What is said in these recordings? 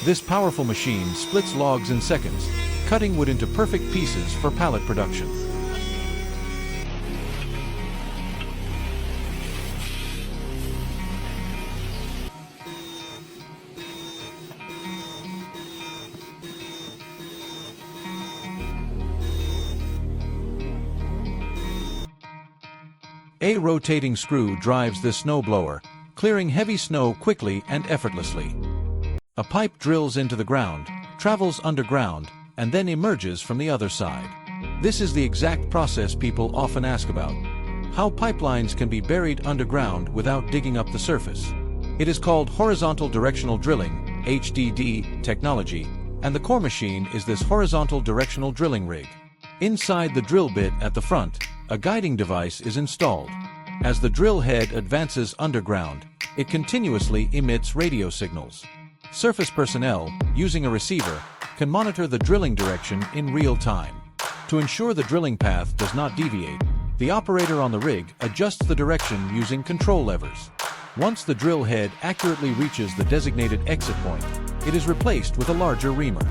This powerful machine splits logs in seconds, cutting wood into perfect pieces for pallet production. A rotating screw drives this snowblower, clearing heavy snow quickly and effortlessly. A pipe drills into the ground, travels underground, and then emerges from the other side. This is the exact process people often ask about: how pipelines can be buried underground without digging up the surface. It is called horizontal directional drilling, HDD, technology, and the core machine is this horizontal directional drilling rig. Inside the drill bit at the front, a guiding device is installed. As the drill head advances underground, it continuously emits radio signals. Surface personnel, using a receiver, can monitor the drilling direction in real time. To ensure the drilling path does not deviate, the operator on the rig adjusts the direction using control levers. Once the drill head accurately reaches the designated exit point, it is replaced with a larger reamer.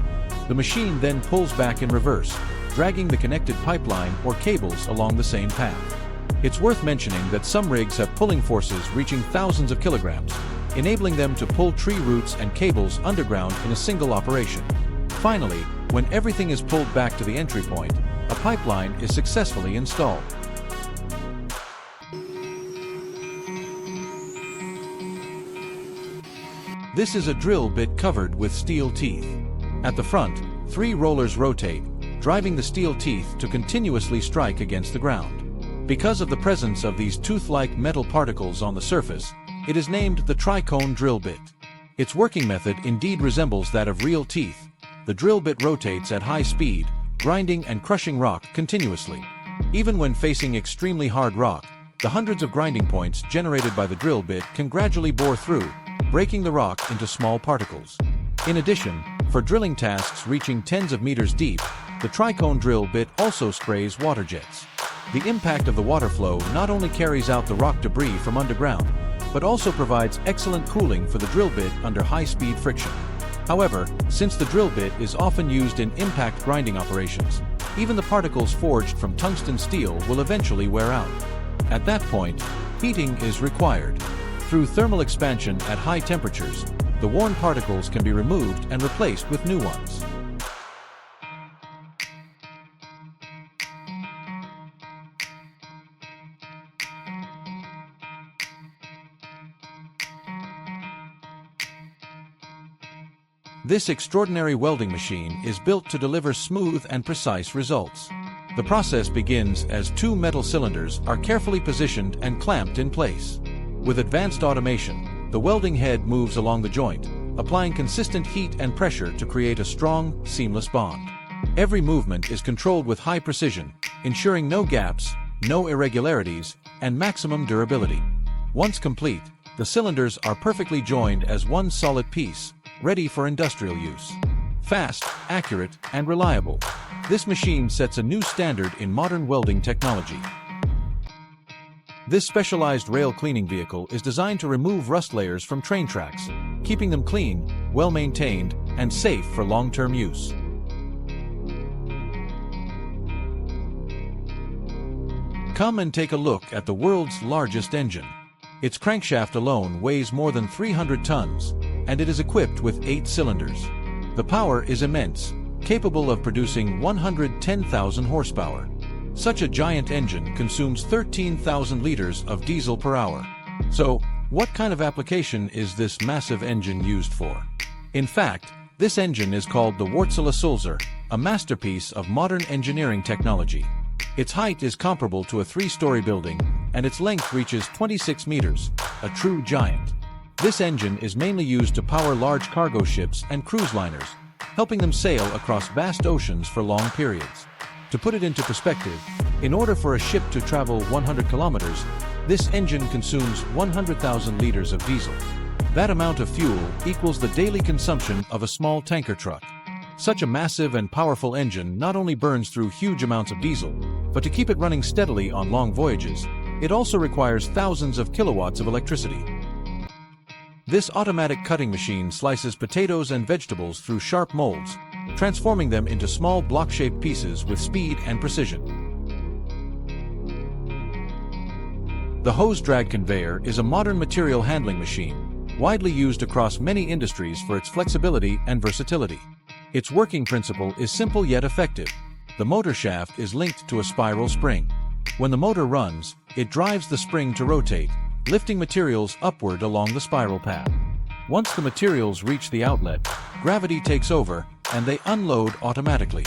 The machine then pulls back in reverse, dragging the connected pipeline or cables along the same path. It's worth mentioning that some rigs have pulling forces reaching thousands of kilograms, enabling them to pull tree roots and cables underground in a single operation. Finally, when everything is pulled back to the entry point, a pipeline is successfully installed. This is a drill bit covered with steel teeth. At the front, 3 rollers rotate, driving the steel teeth to continuously strike against the ground. Because of the presence of these tooth-like metal particles on the surface, it is named the tricone drill bit. Its working method indeed resembles that of real teeth. The drill bit rotates at high speed, grinding and crushing rock continuously. Even when facing extremely hard rock, the hundreds of grinding points generated by the drill bit can gradually bore through, breaking the rock into small particles. In addition, for drilling tasks reaching tens of meters deep, the tricone drill bit also sprays water jets. The impact of the water flow not only carries out the rock debris from underground, but also provides excellent cooling for the drill bit under high-speed friction. However, since the drill bit is often used in impact grinding operations, even the particles forged from tungsten steel will eventually wear out. At that point, heating is required. Through thermal expansion at high temperatures, the worn particles can be removed and replaced with new ones. This extraordinary welding machine is built to deliver smooth and precise results. The process begins as 2 metal cylinders are carefully positioned and clamped in place. With advanced automation, the welding head moves along the joint, applying consistent heat and pressure to create a strong, seamless bond. Every movement is controlled with high precision, ensuring no gaps, no irregularities, and maximum durability. Once complete, the cylinders are perfectly joined as one solid piece, ready for industrial use. Fast, accurate, and reliable, this machine sets a new standard in modern welding technology. This specialized rail cleaning vehicle is designed to remove rust layers from train tracks, keeping them clean, well-maintained, and safe for long-term use. Come and take a look at the world's largest engine. Its crankshaft alone weighs more than 300 tons, and it is equipped with 8 cylinders. The power is immense, capable of producing 110,000 horsepower. Such a giant engine consumes 13,000 liters of diesel per hour. So, what kind of application is this massive engine used for? In fact, this engine is called the Wärtsilä-Sulzer, a masterpiece of modern engineering technology. Its height is comparable to a 3-story building, and its length reaches 26 meters, a true giant. This engine is mainly used to power large cargo ships and cruise liners, helping them sail across vast oceans for long periods. To put it into perspective, in order for a ship to travel 100 kilometers, this engine consumes 100,000 liters of diesel. That amount of fuel equals the daily consumption of a small tanker truck. Such a massive and powerful engine not only burns through huge amounts of diesel, but to keep it running steadily on long voyages, it also requires thousands of kilowatts of electricity. This automatic cutting machine slices potatoes and vegetables through sharp molds, transforming them into small block-shaped pieces with speed and precision. The hose drag conveyor is a modern material handling machine, widely used across many industries for its flexibility and versatility. Its working principle is simple yet effective. The motor shaft is linked to a spiral spring. When the motor runs, it drives the spring to rotate, lifting materials upward along the spiral path. Once the materials reach the outlet, gravity takes over, and they unload automatically.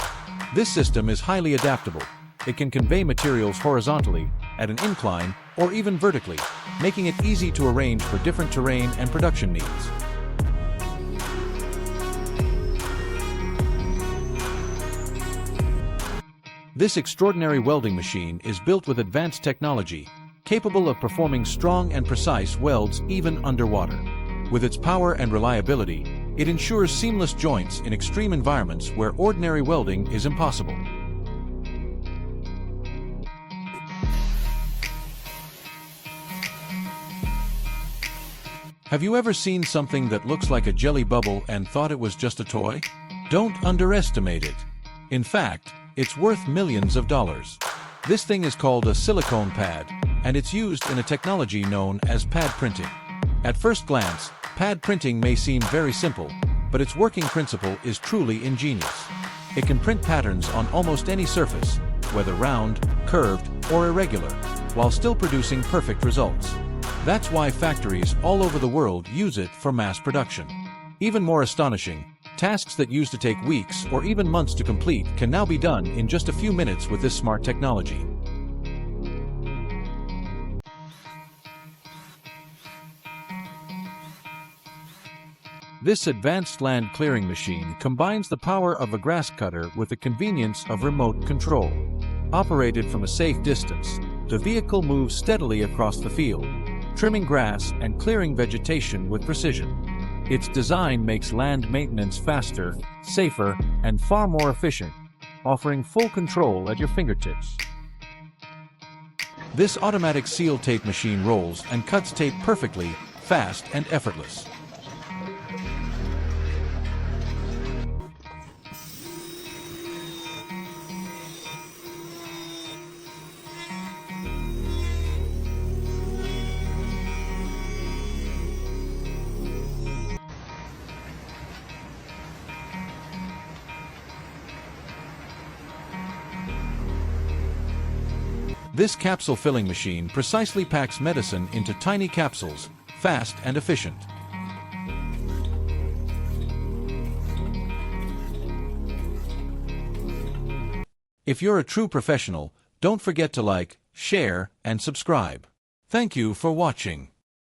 This system is highly adaptable. It can convey materials horizontally, at an incline, or even vertically, making it easy to arrange for different terrain and production needs. This extraordinary welding machine is built with advanced technology, capable of performing strong and precise welds even underwater. With its power and reliability, it ensures seamless joints in extreme environments where ordinary welding is impossible. Have you ever seen something that looks like a jelly bubble and thought it was just a toy? Don't underestimate it. In fact, it's worth millions of dollars. This thing is called a silicone pad, and it's used in a technology known as pad printing. At first glance, pad printing may seem very simple, but its working principle is truly ingenious. It can print patterns on almost any surface, whether round, curved, or irregular, while still producing perfect results. That's why factories all over the world use it for mass production. Even more astonishing, tasks that used to take weeks or even months to complete can now be done in just a few minutes with this smart technology. This advanced land clearing machine combines the power of a grass cutter with the convenience of remote control. Operated from a safe distance, the vehicle moves steadily across the field, trimming grass and clearing vegetation with precision. Its design makes land maintenance faster, safer, and far more efficient, offering full control at your fingertips. This automatic seal tape machine rolls and cuts tape perfectly, fast and effortless. This capsule filling machine precisely packs medicine into tiny capsules, fast and efficient. If you're a true professional, don't forget to like, share, and subscribe. Thank you for watching.